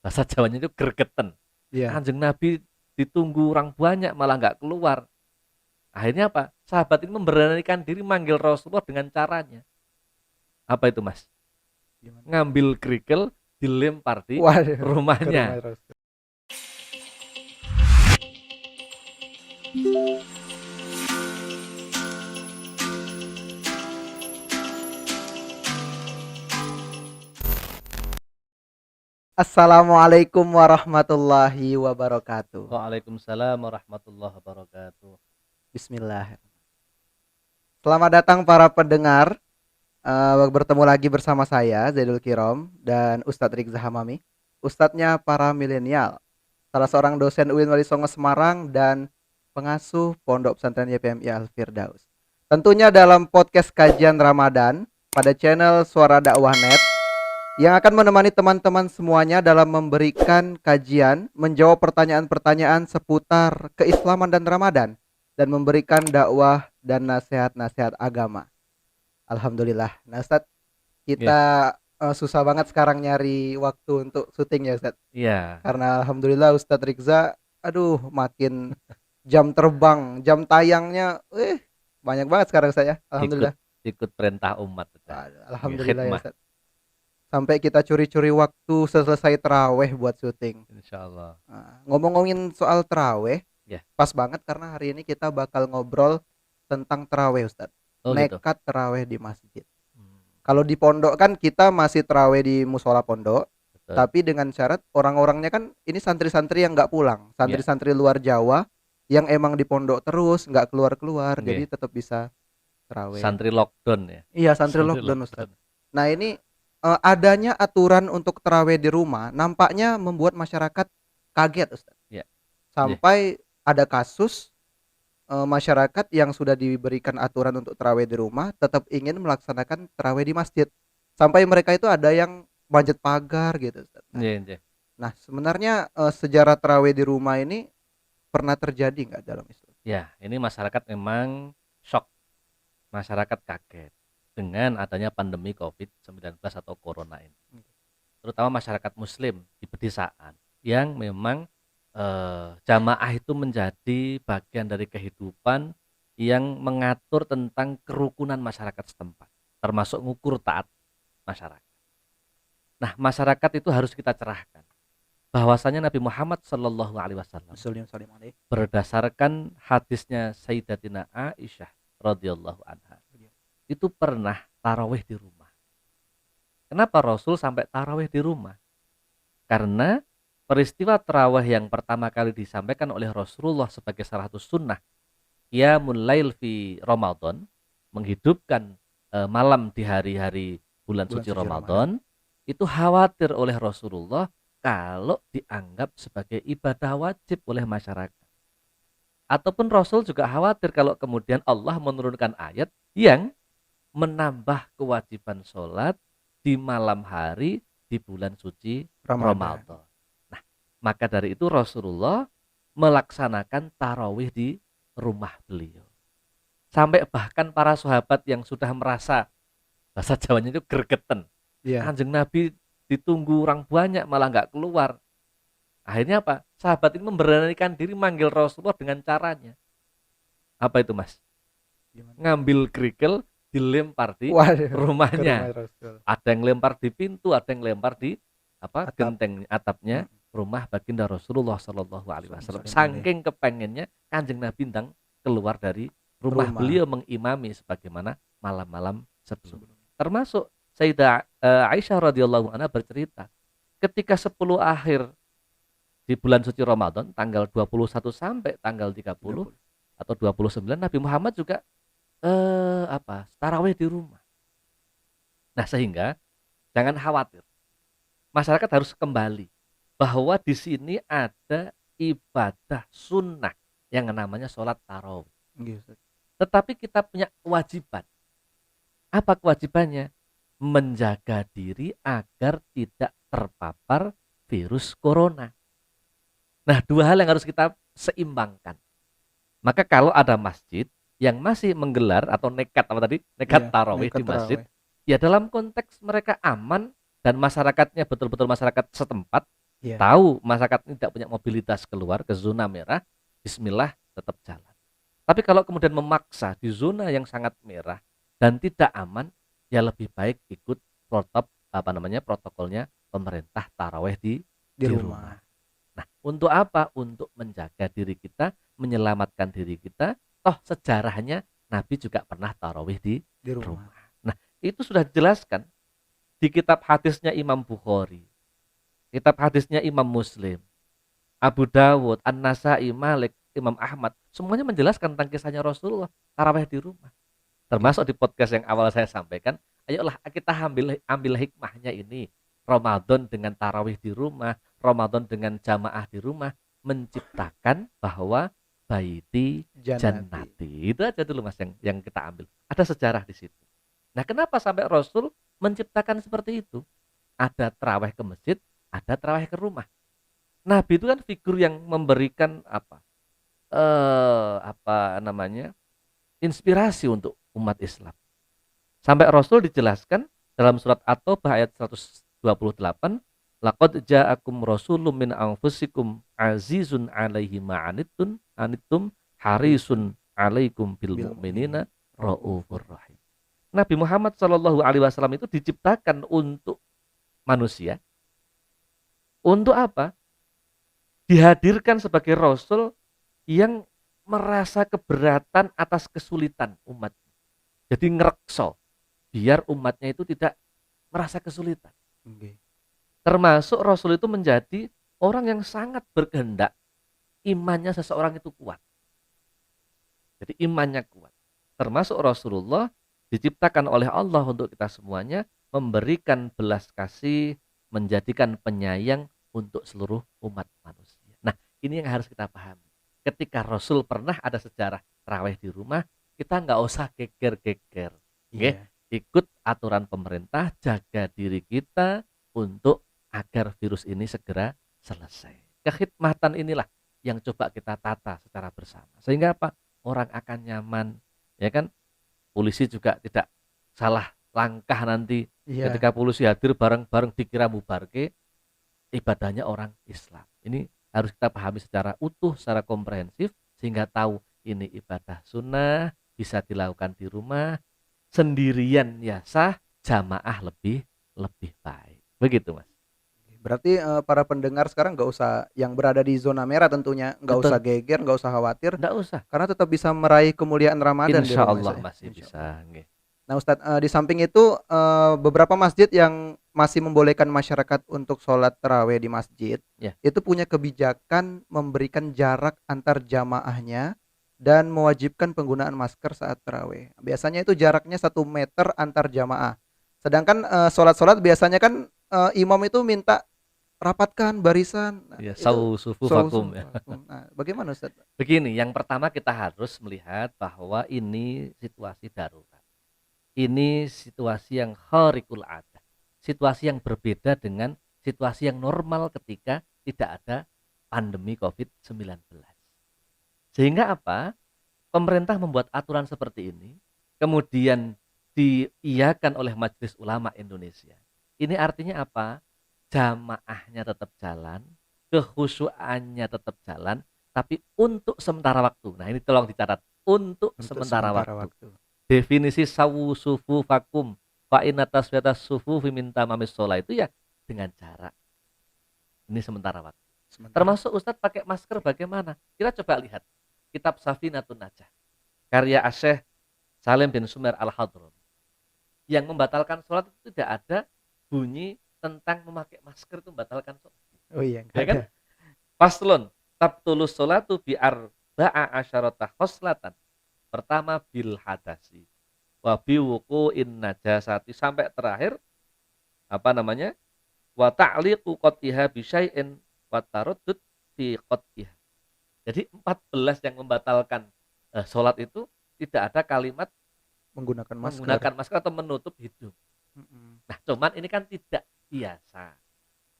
Bahasa Jawanya itu gregeten. Iya. Kanjeng Nabi ditunggu orang banyak malah nggak keluar. Akhirnya apa? Sahabat ini memberanikan diri manggil Rasulullah dengan caranya. Apa itu Mas? Gimana? Ngambil kerikil dilempar di Waduh, ke rumahnya. rumah Rasul. Assalamualaikum warahmatullahi wabarakatuh. Waalaikumsalam warahmatullahi wabarakatuh. Bismillah. Selamat datang para pendengar. Bertemu lagi bersama saya Zaidul Kirom dan Ustadz Rizza Hamami. Ustadznya para milenial. Salah seorang dosen UIN Wali Songo Semarang dan pengasuh Pondok Pesantren YPMI Al Firdaus. Tentunya dalam podcast kajian Ramadan pada channel Suara Dakwah Net yang akan menemani teman-teman semuanya dalam memberikan kajian, menjawab pertanyaan-pertanyaan seputar keislaman dan Ramadan, dan memberikan dakwah dan nasihat-nasihat agama. Alhamdulillah. Nah, Ustadz, Iya, kita susah banget sekarang nyari waktu untuk syuting ya, Ustadz. iya, Karena Alhamdulillah Ustadz Rizza, aduh, makin jam terbang, jam tayangnya, banyak banget sekarang saya. ikut Alhamdulillah. ikut perintah umat udah. Alhamdulillah ya, Khidmah Ustadz. Sampai kita curi-curi waktu selesai terawih buat syuting. insyaallah. Nah, ngomong-ngomongin soal terawih, Ya. pas banget karena hari ini kita bakal ngobrol tentang terawih, Ustadz. Oh gitu. Nekat terawih di masjid. Hmm, Kalau di pondok kan kita masih terawih di musola pondok, betul. tapi dengan syarat orang-orangnya kan ini santri-santri yang nggak pulang, Ya. santri-santri luar Jawa yang emang di pondok terus nggak keluar-keluar, jadi Nggih. tetap bisa terawih. Santri lockdown ya. Iya, santri Santri lockdown, lockdown. Ustadz. Nah ini adanya aturan untuk terawih di rumah nampaknya membuat masyarakat kaget, Ustaz. Ya. Nggih. Sampai ada kasus masyarakat yang sudah diberikan aturan untuk terawih di rumah tetap ingin melaksanakan terawih di masjid. Sampai mereka itu ada yang manjat pagar gitu, Ustaz. Nggih, nggih. Nah sebenarnya sejarah terawih di rumah ini pernah terjadi nggak dalam Islam? Ya, ini masyarakat memang shock. Masyarakat kaget dengan adanya pandemi COVID-19 atau corona ini. Terutama masyarakat muslim di pedesaan yang memang jamaah itu menjadi bagian dari kehidupan yang mengatur tentang kerukunan masyarakat setempat, termasuk ngukur taat masyarakat. Nah, masyarakat itu harus kita cerahkan bahwasanya Nabi Muhammad Shallallahu Alaihi Wasallam Muslim salim alaih. berdasarkan hadisnya Sayyidatina Aisyah radhiyallahu anha itu pernah tarawih di rumah. Kenapa Rasul sampai tarawih di rumah? Karena peristiwa tarawih yang pertama kali disampaikan oleh Rasulullah sebagai salah satu sunnah Qiyamul Lail fi Ramadan, menghidupkan malam di hari-hari bulan Bulan suci suci Ramadan. Ramadan, itu khawatir oleh Rasulullah kalau dianggap sebagai ibadah wajib oleh masyarakat. Ataupun Rasul juga khawatir kalau kemudian Allah menurunkan ayat yang menambah kewajiban sholat di malam hari di bulan suci Ramadan. Ramadan. Nah, maka dari itu Rasulullah melaksanakan tarawih di rumah beliau. Sampai bahkan para sahabat yang sudah merasa bahasa Jawanya itu gregeten. Iya. Kanjeng Nabi ditunggu orang banyak malah nggak keluar. Akhirnya apa? Sahabat ini memberanikan diri manggil Rasulullah dengan caranya. Apa itu Mas? Gimana? Ngambil kerikil dilempar di Waduh, ke rumah rumahnya. Rasul. Ada yang lempar di pintu, ada yang lempar di Atap. genteng atapnya Mm. rumah baginda Rasulullah Shallallahu Alaihi Wasallam. Salim alaih. Saking kepengennya kanjeng Nabi bintang keluar dari rumah Rumah. beliau mengimami sebagaimana malam-malam sebelumnya. Termasuk Sayyidah Aisyah radhiyallahu anha bercerita ketika 10 akhir di bulan suci Ramadan tanggal 21 sampai tanggal 30 atau 29 Nabi Muhammad juga tarawih di rumah. Nah, sehingga jangan khawatir. Masyarakat harus kembali bahwa di sini ada ibadah sunnah yang namanya sholat tarawih. Gitu. Tetapi kita punya kewajiban. Apa kewajibannya? Menjaga diri agar tidak terpapar virus corona. Nah, dua hal yang harus kita seimbangkan. Maka kalau ada masjid yang masih menggelar atau nekat apa tadi? Nekat Iya, tarawih nekat di masjid, tarawih. ya dalam konteks mereka aman dan masyarakatnya betul-betul masyarakat setempat, Iya. Tahu masyarakat ini tidak punya mobilitas keluar ke zona merah, bismillah tetap jalan. Tapi kalau kemudian memaksa di zona yang sangat merah dan tidak aman, ya lebih baik ikut protokolnya pemerintah taraweh Di di rumah. rumah. Nah, untuk apa? Untuk menjaga diri kita, menyelamatkan diri kita. Toh sejarahnya Nabi juga pernah tarawih di Di rumah. rumah. Nah, itu sudah dijelaskan di kitab hadisnya Imam Bukhari, kitab hadisnya Imam Muslim, Abu Dawud, An-Nasai, Malik, Imam Ahmad. Semuanya menjelaskan tentang kisahnya Rasulullah tarawih di rumah. Oke. Termasuk di podcast yang awal saya sampaikan, ayolah kita ambil hikmahnya ini. Ramadan dengan tarawih di rumah, Ramadan dengan jamaah di rumah, menciptakan bahwa baiti Jannati. jannati. Itu aja dulu Mas yang kita ambil. Ada sejarah di situ. Nah, kenapa sampai Rasul menciptakan seperti itu? Ada tarawih ke masjid, ada tarawih ke rumah. Nabi itu kan figur yang memberikan apa namanya? Inspirasi untuk umat Islam. Sampai Rasul dijelaskan dalam surat At-Taubah ayat 128, laqad ja'akum rasulun min anfusikum azizun 'alaihi ma anittum harisun 'alaikum bil Bil mu'minina mu'minin raufur raufur. rahim. Nabi Muhammad Shallallahu alaihi wasallam itu diciptakan untuk manusia. Untuk apa? Dihadirkan sebagai rasul yang merasa keberatan atas kesulitan umat. Jadi ngerekso biar umatnya itu tidak merasa kesulitan. Oke. Termasuk Rasul itu menjadi orang yang sangat berkehendak imannya seseorang itu kuat. Jadi imannya kuat. Termasuk Rasulullah diciptakan oleh Allah untuk kita semuanya, memberikan belas kasih, menjadikan penyayang untuk seluruh umat manusia. Nah, ini yang harus kita pahami. Ketika Rasul pernah ada sejarah tarawih di rumah, kita nggak usah geger-geger. Nggih, Iya. ikut aturan pemerintah, jaga diri kita untuk agar virus ini segera selesai. Kekhidmatan inilah yang coba kita tata secara bersama. Sehingga apa? Orang akan nyaman, ya kan? Polisi juga tidak salah langkah nanti Iya. ketika polisi hadir bareng-bareng dikira mubarke, ibadahnya orang Islam. Ini harus kita pahami secara utuh, secara komprehensif sehingga tahu ini ibadah sunnah bisa dilakukan di rumah, sendirian ya sah, jamaah lebih lebih baik. Begitu, Mas. Berarti para pendengar sekarang nggak usah yang berada di zona merah tentunya nggak usah Betul, geger, nggak usah khawatir, enggak usah. karena tetap bisa meraih kemuliaan Ramadan di Insya rumah Allah Ustaz ya? masih Insyaallah. bisa. Nggih. Nah Ustadz, di samping itu, beberapa masjid yang masih membolehkan masyarakat untuk sholat tarawih di masjid, Ya, itu punya kebijakan memberikan jarak antar jamaahnya dan mewajibkan penggunaan masker saat tarawih. Biasanya itu jaraknya 1 meter antar jamaah. Sedangkan, sholat-sholat biasanya kan, imam itu minta rapatkan barisan, nah ya itu sau sufufakum ya. nah bagaimana Ustadz? Begini, yang pertama kita harus melihat bahwa ini situasi darurat. Ini situasi yang kharikul adah. Situasi yang berbeda dengan situasi yang normal ketika tidak ada pandemi COVID-19. Sehingga apa? Pemerintah membuat aturan seperti ini, kemudian diiyakan oleh Majelis Ulama Indonesia. Ini artinya apa? Jamaahnya tetap jalan, kekhusyuannya tetap jalan, tapi untuk sementara waktu. Nah, ini tolong dicatat, untuk Untuk sementara sementara waktu. waktu. Definisi sawu sufu vakum fa inna taswiyata sufu fi min tamamis shalah itu ya dengan jarak. Ini sementara waktu. Sementara. Termasuk Ustadz pakai masker bagaimana? Kita coba lihat kitab Safinatun Najah karya Asyikh Salim bin Sumer Al-Hadrami. Yang membatalkan sholat itu tidak ada bunyi tentang memakai masker itu membatalkan sholat. Oh iya, nggak Ya ada. kan? Faslun tabtulus sholatu bi arba'a asyarata khoslatan. Pertama bil hadasi wa bi wuqu'in najasati sampai terakhir apa namanya? Wa ta'liqu qatiha bi syai'in wa taruddud fi qatiha. Jadi 14 yang membatalkan sholat itu tidak ada kalimat Menggunakan masker. menggunakan masker atau menutup hidung. Mhm. Nah, cuman ini kan tidak biasa.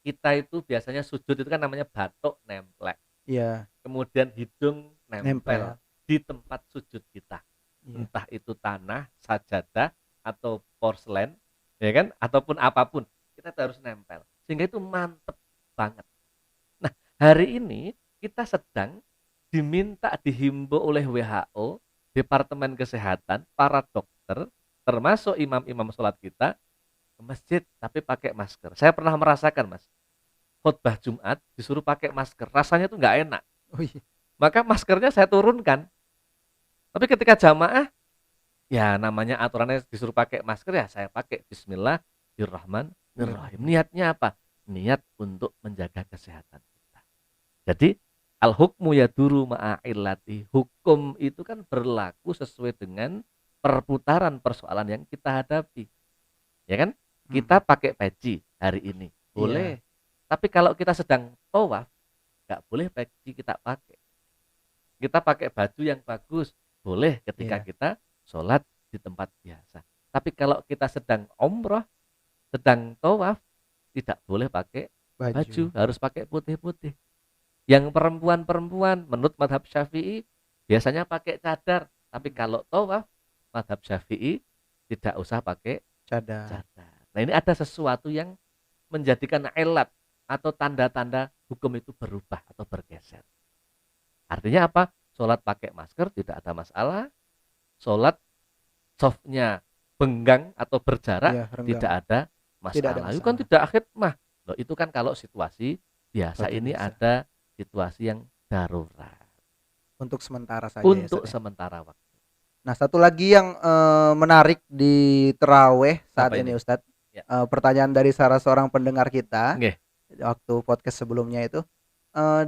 Kita itu biasanya sujud itu kan namanya batuk nempel. Iya, Kemudian hidung nempel nempel. di tempat sujud kita. Iya. Entah itu tanah, sajadah, atau porselen, ya kan? Ataupun apapun, kita tuh harus nempel. Sehingga itu mantep banget. Hari ini kita sedang dihimbau oleh WHO, Departemen Kesehatan, para dokter, termasuk imam-imam sholat kita, ke masjid tapi pakai masker. Saya pernah merasakan, Mas, khutbah Jumat disuruh pakai masker, rasanya tuh nggak enak. Oh iya. Maka maskernya saya turunkan. Tapi ketika jamaah, ya namanya aturannya disuruh pakai masker, ya saya pakai Bismillahirrahmanirrahim. Niatnya apa? Niat untuk menjaga kesehatan kita. Jadi al hukmu yaduru ma'illati, hukum itu kan berlaku sesuai dengan perputaran persoalan yang kita hadapi. Ya kan? Kita pakai peci hari ini, boleh. Tapi kalau kita sedang tawaf, nggak boleh peci kita pakai. Kita pakai baju yang bagus, boleh ketika kita sholat di tempat biasa. Tapi kalau kita sedang umroh, sedang tawaf, tidak boleh pakai baju, harus pakai putih-putih. Yang perempuan-perempuan menurut mazhab Syafi'i biasanya pakai cadar, tapi kalau tawaf mazhab Syafi'i tidak usah pakai cadar. Nah, ini ada sesuatu yang menjadikan ilat atau tanda-tanda hukum itu berubah atau bergeser. Artinya apa? Sholat pakai masker tidak ada masalah. Sholat softnya benggang atau berjarak tidak ada masalah. Itu kan tidak khidmah. Loh, itu kan kalau situasi biasa. Ini ada situasi yang darurat. Untuk sementara saja. Untuk sementara waktu. Nah, satu lagi yang menarik di tarawih saat ini Ustadz. Pertanyaan dari salah seorang pendengar kita. Waktu podcast sebelumnya itu.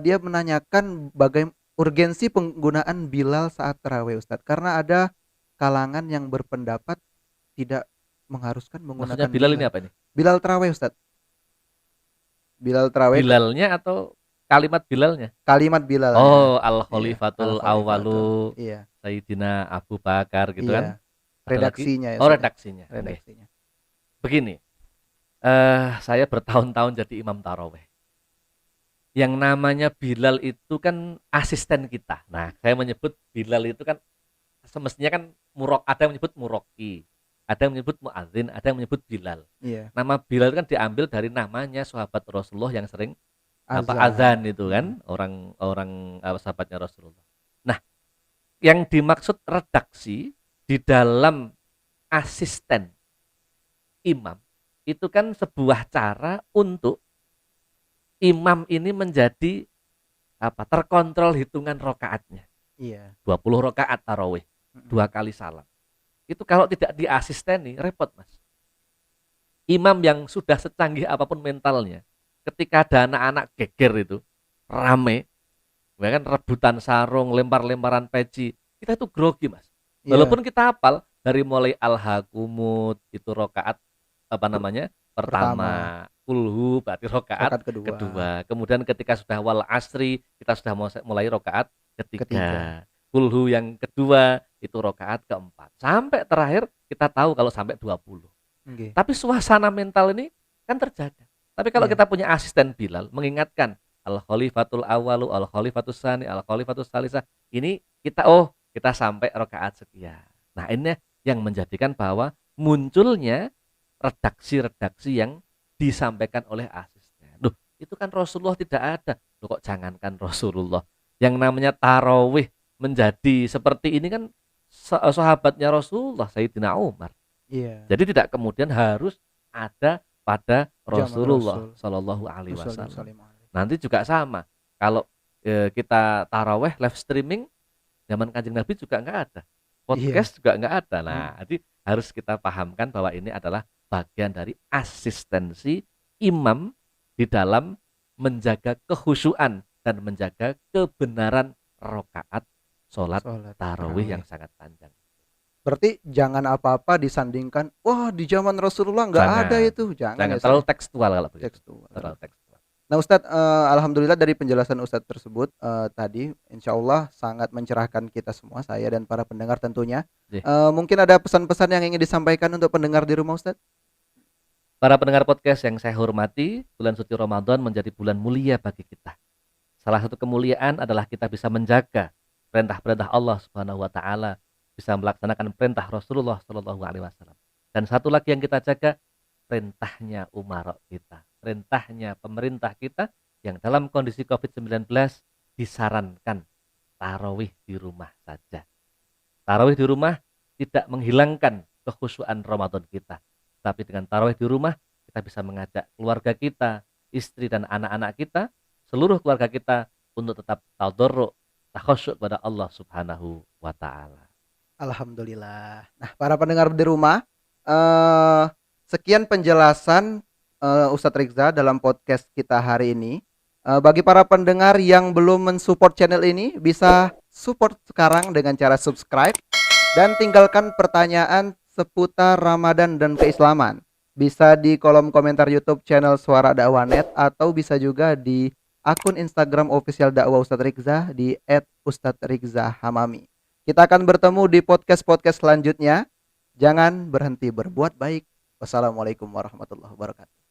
Dia menanyakan bagaimana urgensi penggunaan Bilal saat tarawih Ustadz. Karena ada kalangan yang berpendapat tidak mengharuskan menggunakan. Maksudnya Bilal ini apa ini? Bilal tarawih Ustadz. Bilal tarawih. Bilalnya atau kalimat Bilalnya? Kalimat Bilal. Oh, al-khalifatul awalu. Sayyidina Abu Bakar gitu kan. Redaksinya. Redaksinya. Begini. Saya bertahun-tahun jadi imam tarawih. Yang namanya Bilal itu kan asisten kita. Nah, saya menyebut Bilal itu kan semestinya kan ada yang menyebut muroki, ada yang menyebut muadzin, ada yang menyebut Bilal. Nama Bilal kan diambil dari namanya sahabat Rasulullah yang sering azan itu kan, orang sahabatnya Rasulullah. Nah, yang dimaksud redaksi di dalam asisten imam itu kan sebuah cara untuk imam ini menjadi terkontrol hitungan rokaatnya. 20 rokaat tarawih, 2 kali salam. Itu kalau tidak diasisteni repot, Mas. Imam yang sudah secanggih apapun mentalnya, ketika ada anak-anak geger itu rame, bahkan rebutan sarung, lempar-lemparan peci, kita itu grogi, Mas. Walaupun kita hafal dari mulai al-hakumut itu rokaat pertama. Kulhu berarti rokaat kedua. Kemudian ketika sudah wal asri kita sudah mulai rokaat ketiga. Kulhu yang kedua itu rokaat keempat. Sampai terakhir kita tahu kalau sampai 20. Tapi suasana mental ini kan terjaga. Tapi kalau kita punya asisten Bilal mengingatkan al-khalifatul awalu, al-khalifatus sani, al-khalifatus salisah, ini kita sampai rokaat sekian. Nah, ini yang menjadikan bahwa munculnya redaksi-redaksi yang disampaikan oleh asisten. Loh, itu kan Rasulullah tidak ada. Loh, kok jangankan Rasulullah. Yang namanya tarawih menjadi seperti ini kan sahabatnya Rasulullah, Sayyidina Umar. Jadi tidak kemudian harus ada pada Rasulullah Shallallahu Alaihi Wasallam. Nanti juga sama. Kalau kita tarawih live streaming zaman Kanjeng Nabi juga nggak ada. Podcast juga nggak ada. Nah, jadi harus kita pahamkan bahwa ini adalah bagian dari asistensi imam di dalam menjaga kekhusyuan dan menjaga kebenaran rakaat sholat tarawih yang sangat panjang. Berarti jangan apa-apa disandingkan, wah di zaman Rasulullah nggak ada itu. Jangan terlalu tekstual kalau begitu. Terlalu tekstual. Nah Ustadz, alhamdulillah dari penjelasan Ustadz tersebut tadi, insya Allah sangat mencerahkan kita semua, saya dan para pendengar tentunya. Mungkin ada pesan-pesan yang ingin disampaikan untuk pendengar di rumah Ustadz? Para pendengar podcast yang saya hormati, bulan suci Ramadan menjadi bulan mulia bagi kita. Salah satu kemuliaan adalah kita bisa menjaga perintah-perintah Allah Subhanahu wa taala, bisa melaksanakan perintah Rasulullah Shallallahu alaihi wasallam. Dan satu lagi yang kita jaga, perintahnya umarok kita, perintahnya pemerintah kita yang dalam kondisi COVID-19 disarankan tarawih di rumah saja. Tarawih di rumah tidak menghilangkan kekhusyuan Ramadan kita. Tapi dengan tarawih di rumah, kita bisa mengajak keluarga kita, istri dan anak-anak kita, seluruh keluarga kita untuk tetap tadarruk, takhasyuk kepada Allah Subhanahu wa taala. Alhamdulillah. Nah, para pendengar di rumah, eh sekian penjelasan Ustadz Rizza dalam podcast kita hari ini. Bagi para pendengar yang belum mensupport channel ini, bisa support sekarang dengan cara subscribe dan tinggalkan pertanyaan seputar Ramadan dan keislaman. Bisa di kolom komentar YouTube channel Suara Dakwah Net atau bisa juga di akun Instagram official dakwah Ustadz Rizza di @ustadzrizzahamami. Kita akan bertemu di podcast-podcast selanjutnya. Jangan berhenti berbuat baik. Wassalamualaikum warahmatullahi wabarakatuh.